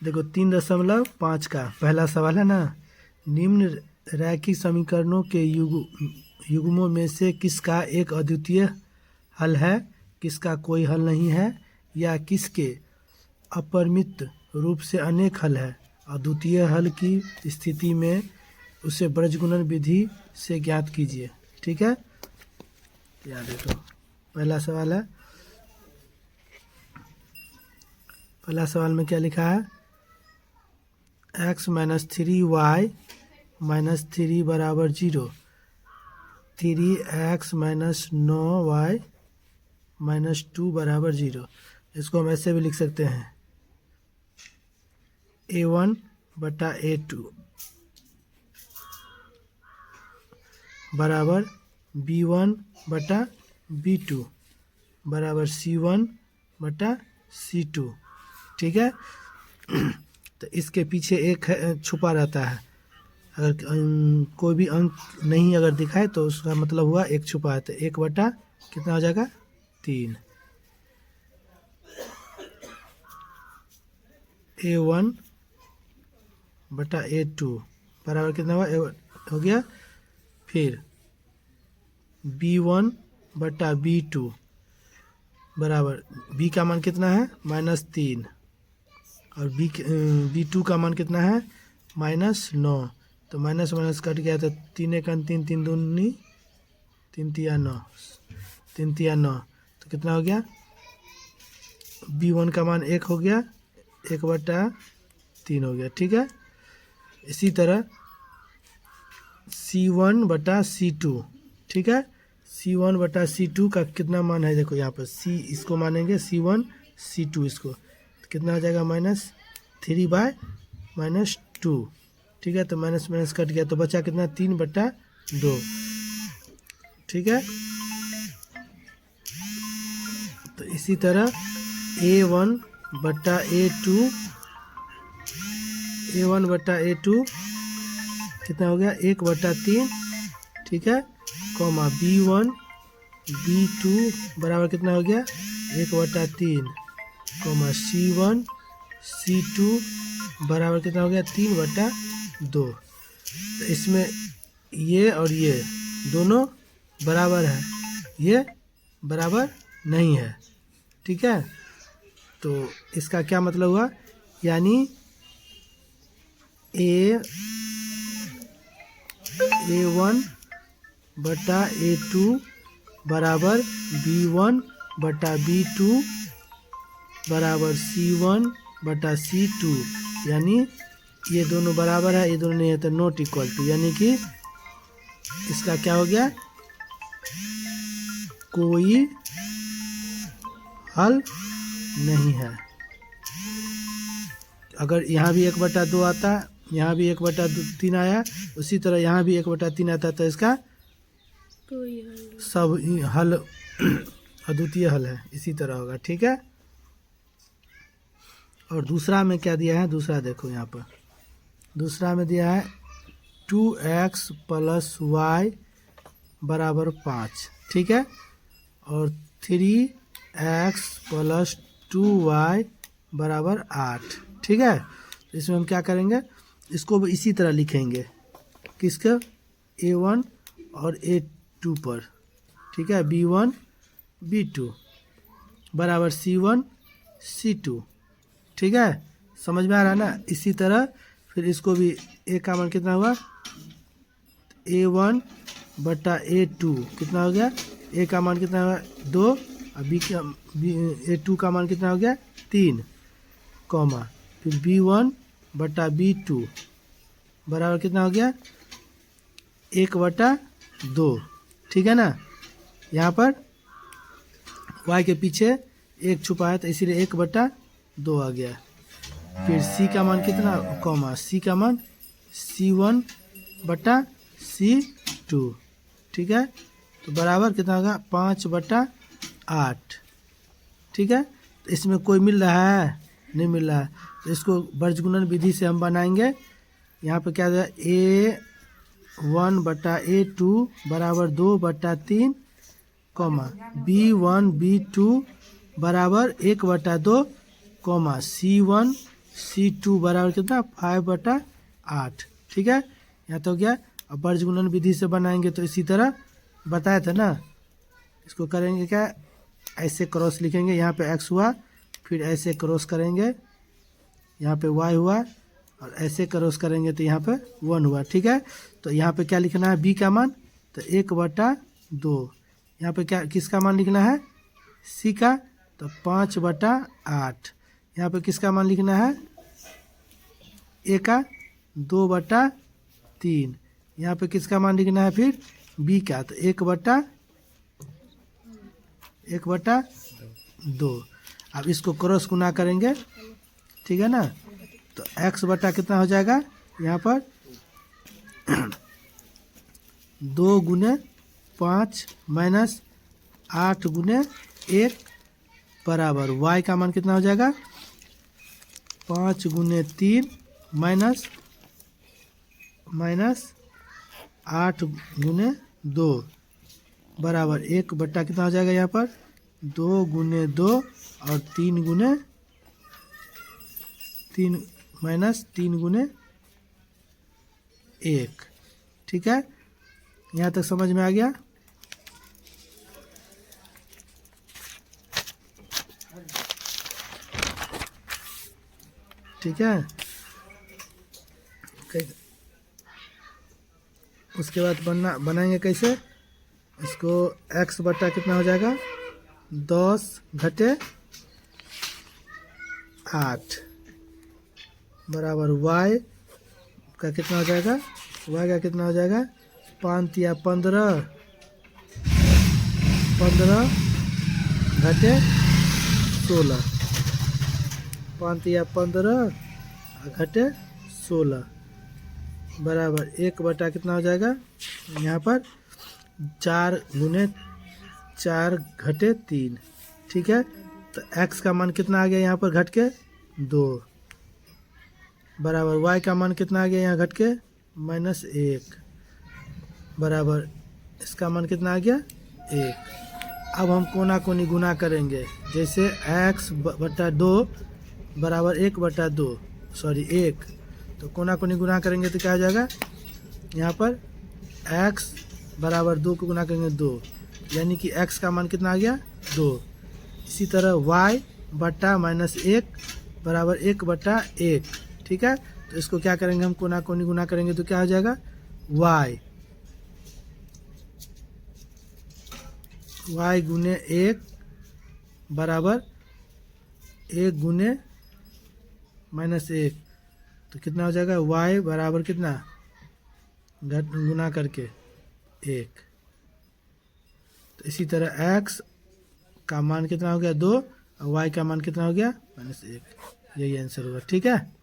देखो 3.5 का पहला सवाल है ना। निम्न रैखिक समीकरणों के युग्मों में से किसका एक अद्वितीय हल है, किसका कोई हल नहीं है, या किसके अपरिमित रूप से अनेक हल है। अद्वितीय हल की स्थिति में उसे ब्रजगुणन विधि से ज्ञात कीजिए। ठीक है, याद है। तो पहला सवाल है, पहला सवाल में क्या लिखा है, x - 3y - 3 बराबर 0, 3x - 9y - 2 बराबर 0। इसको हम ऐसे भी लिख सकते हैं, a1 बटा a2 बराबर b1 बटा b2 बराबर c1 बटा c2। ठीक है। तो इसके पीछे एक छुपा रहता है। अगर कोई भी अंक नहीं अगर दिखाए तो उसका मतलब हुआ एक छुपा है। तो 1 बटा कितना हो जाएगा, 3। a1 बटा a2 बराबर कितना हुआ, हो गया। फिर b1 बटा b2 बराबर b का मान कितना है, -3, और b2 का मान कितना है, -9। तो माइनस माइनस कट गया तो 3 × 3 3 दूनी 3 तिया 9, 3 तिया 9। तो कितना हो गया, b1 का मान 1 हो गया, 1 बटा 3 हो गया। ठीक है। इसी तरह c1 बटा c2। ठीक है, c1 बटा c2 का कितना मान है, देखो यहाँ पर c इसको मानेंगे c1 c2 इसको, तो कितना हो जाएगा, -3/-2। ठीक है। तो माइनस माइनस कट गया तो बचा कितना, 3 बटा 2। ठीक है। तो इसी तरह a1 बटा a2, a1 बटा a2 कितना हो गया, 1 बटा 3। ठीक है, कॉमा b1 b2 बराबर कितना हो गया, 1 बटा 3, कॉमा c1 c2 बराबर कितना हो गया, 3 बटा 2। तो इसमें ये और ये दोनों बराबर है, ये बराबर नहीं है। ठीक है। तो इसका क्या मतलब हुआ, यानी a1 बटा a2 बराबर b1 बटा b2 बराबर c1 बटा c2, यानी ये दोनों बराबर है, ये दोनों नहीं है, तो नॉट इक्वल टू, यानी कि इसका क्या हो गया, कोई हल नहीं है। अगर यहाँ भी 1 बटा 2 आता, यहाँ भी 1 बटा 3 आया, उसी तरह यहाँ भी 1 बटा 3 आता, तो इसका सब हल अद्वितीय हल है, इसी तरह होगा। ठीक है। और दूसरा में क्या दिया है, दूसरा देखो यहाँ पर, दूसरा में दिया है 2x + y बराबर 5। ठीक है। और 3x + 2y बराबर 8। ठीक है। इसमें हम क्या करेंगे, इसको भी इसी तरह लिखेंगे, किसका, a1 और a2 पर। ठीक है, b1 b2 बराबर c1 c2। ठीक है, समझ में आ रहा है ना। इसी तरह फिर इसको भी a का मान कितना हुआ, a1 बटा a2 कितना हो गया, a का मान कितना हुआ, 2, और a2 का मान कितना हो गया, 3, कॉमा फिर b1 बटा b2 बराबर कितना हो गया, 1 बटा 2। ठीक है ना। यहाँ पर y के पीछे 1 छुपा है, तो इसीलिए 1 बटा 2 आ गया। फिर c का मान कितना, कॉमा c का मान c1 बटा c2। ठीक है। तो बराबर कितना होगा, 5 बटा 8। ठीक है। तो इसमें कोई मिल रहा है, नहीं मिल रहा है, तो इसको ब्रजगुणन विधि से हम बनाएंगे। यहाँ पर क्या है, a1 बटा a2 बराबर 2 बटा 3, कॉमा b1 b2 बराबर 1 बटा 2, कॉमा c1 C2 बराबर कितना 5/8। ठीक है, यहाँ तो हो गया। अब वर्गगुणन विधि से बनाएंगे तो इसी तरह बताया था ना, इसको करेंगे क्या, ऐसे क्रॉस लिखेंगे, यहाँ पे x हुआ, फिर ऐसे क्रॉस करेंगे, यहाँ पे y हुआ, और ऐसे क्रॉस करेंगे तो यहाँ पे 1 हुआ। ठीक है, तो यहाँ पे क्या लिखना है, b का मान, तो 1/2। यहाँ पे क्या किसका मान लिखना है, c का, तो 5/8। यहाँ पे किसका मान लिखना है, a का, 2/3। यहाँ पे किसका मान लिखना है फिर b का, तो 1/2। अब इसको क्रॉस गुना करेंगे, ठीक है ना, तो x बटा कितना हो जाएगा, यहाँ पर 2 × 5 माइनस 8 × 1 बराबर y का मान कितना हो जाएगा, 5 × 3 माइनस 8 × 2 बराबर 1 बट्टा कितना हो जाएगा, यहाँ पर 2 × 2 और 3 × 3 माइनस 3 × 1। ठीक है, यहाँ तक समझ में आ गया। ठीक है, उसके बाद बनाएंगे कैसे, इसको x बटा कितना हो जाएगा, 10 घटे 8 बराबर y का कितना हो जाएगा, y का कितना हो जाएगा, 5 या 15 घटे 16, 5 या 15 घटे 16 बराबर 1 बटा कितना हो जाएगा, यहाँ पर 4 × 4 घटे 3। ठीक है, तो x का मान कितना आ गया, यहाँ पर घट के 2 बराबर y का मान कितना आ गया, यहाँ घट के -1 बराबर इसका मान कितना आ गया, 1। अब हम कोना कोनी गुना करेंगे, जैसे x बटा 2 बराबर 1/2, सॉरी 1, तो कोना कोनी गुना करेंगे तो क्या हो जाएगा, यहाँ पर x बराबर 2 को गुना करेंगे 2, यानी कि x का मान कितना आ गया, 2। इसी तरह y बटा -1 बराबर 1/1। ठीक है, तो इसको क्या करेंगे, हम कोना कोनी गुना करेंगे तो क्या हो जाएगा, y × 1 बराबर 1 × -1, तो कितना हो जाएगा, y बराबर कितना, गुना करके 1। तो इसी तरह x का मान कितना हो गया, 2, और y का मान कितना हो गया, -1। यही आंसर होगा। ठीक है।